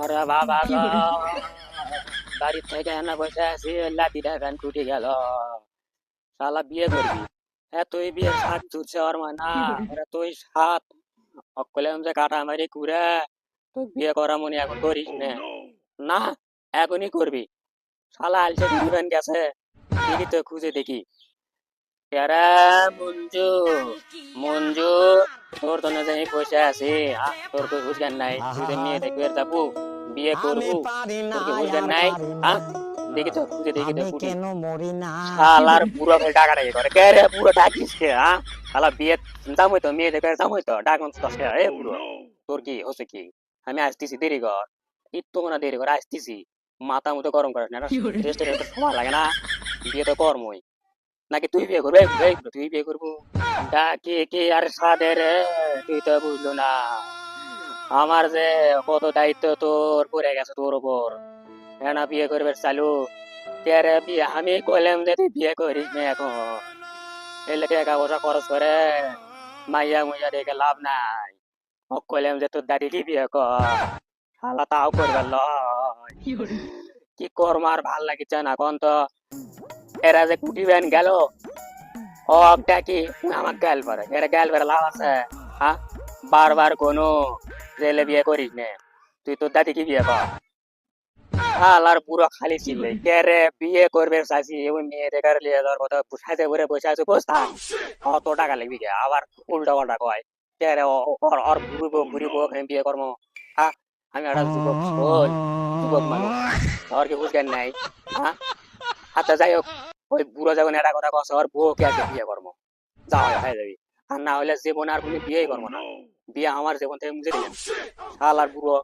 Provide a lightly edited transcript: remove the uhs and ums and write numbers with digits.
ওরে বাবা গো, বাড়ির থেকে এনে বসে আছি, লাঠিটা ফ্যান টুটে গেল। শালা বিয়ে করবি? হ্যাঁ, তুই বিয়ে সাত জুটছে ওর না। ওরে তুই সাত অকলেম যে কাটা মারি কুড়ে, তুই বিয়ে করা মনে এখন করিস নে। না, এখনই করবি। শালা আলছে দিবেন গেছে, দেখি তো খুঁজে দেখি। এরা মঞ্জু, মঞ্জু, তোর তো না যাই বসে আছি। তোর তো হুঁশজ্ঞান নাই, তুই তো মেয়ে দেখবে যাবো, বিয়ে আমি করবো, পারি না তোর কি হুঁশজ্ঞান আর নাই? পারি না হ্যাঁ, দেখি তো খুঁজে দেখি তো আমি কুটি। কেন মরি না শালার বুড়ো ফের ডাকাডাকি করে, কে রে বুড়ো ডাকিস কে? শালা বিয়ে জামই তো, মেয়ে দেখে জামই তো, ডাক দশ কে? এ বুড়ো, তোর কি হচ্ছে কি? আমি আসতেছি, দেরি কর। একটু না দেরি করে আসতেছি। মাথা মতো গরম করিস না, রেস্টের একটু সময় লাগে না? বিয়ে তো কর্মই। নাকি তুই বিয়ে করবি? এই বুড়ো, তুই বিয়ে করবো? ডাকি কি আর সাদে রে? তুই তো বুঝলো না আমার যে কত দায়িত্ব তোর পড়ে গেছে তোর উপর। হ্যাঁ, না বিয়ে করবে চালু? কে রে বিয়ে? আমি কইলাম যে তুই বিয়ে করিস না এখন। এলে টাকা পয়সা খরচ করে মাইয়া মুইয়া দেখে লাভ নাই। কইলাম যে তোর দাদি বিয়ে কর, শালা তাও করবে লয়। কি করম আর ভাল লাগিছে না কোন তো। এরা যে কুটি ভ্যান গেল, ডাকি আমার গাল পারে, এরা গাল পারে লাভ আছে? হ্যাঁ, বারবার কোনো জেলে বিয়ে করিস নে, তুই তোর দাদি কি বিয়ে কর। আর পুরো খালি ছিলে কে রে বিয়ে করবে চাইছি, ওই মেয়ে দেখার লিয়ে যাওয়ার কথা সাজে ঘুরে বসে আছে, বসতা কত টাকা লাগবি কে? আবার উল্টা পাল্টা কয় কে রে, ওর ঘুরিব ঘুরিব আমি বিয়ে করবো। হ্যাঁ, আমি একটা যুবক শোন, যুবক মানুষ, ওর কি বুঝবেন নাই? হ্যাঁ, আচ্ছা যাই হোক, ওই বুড়ো যখন এটা কথা কস, ওর বউ কে আছে বিয়ে করবো, যা হয় হয়ে যাবি। আর না হলে জীবন আর কোনো বিয়েই করবো না, বিয়ে আমার জীবন থেকে মুছে দিলেন। শাল আর বুড়ো